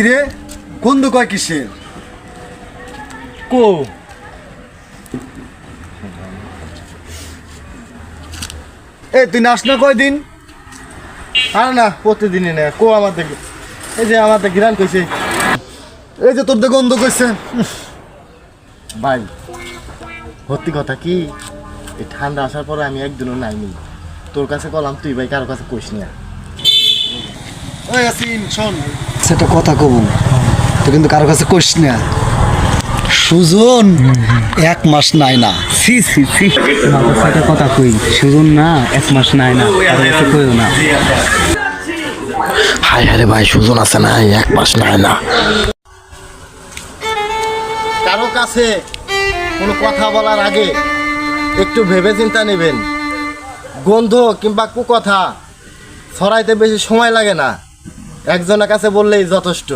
রে গন্ধ কয় কিসের? কো তুই নাস না কয়দিন? আর না প্রতিদিনই না কো আমার দেখে এই যে আমার ঘিরান কইছে এই যে তোর গন্ধ কইছে। ভাই সত্যি কথা কি এই ঠান্ডা আসার পরে আমি একদিনও নাইনি তোর কাছে কলাম তুই ভাই কারো কাছে কইস না ওই আসিন শোন, সেটা কথা কব তো, কিন্তু কারো কাছে কইস না। সুজন 1 মাস নাই না। সি সি সি আমার সাথে কথা কই সুজন না 1 মাস নাই না আর কিছু কইও না। হায় হায় রে ভাই, সুজন আছে না 1 মাস নাই না। কারো কাছে কোনো কথা বলার আগে একটু ভেবে চিন্তা নেবেন। গন্ধ কিংবা কুকথা ছড়াইতে বেশি সময় লাগে না, একজনের কাছে বললেই যথেষ্ট।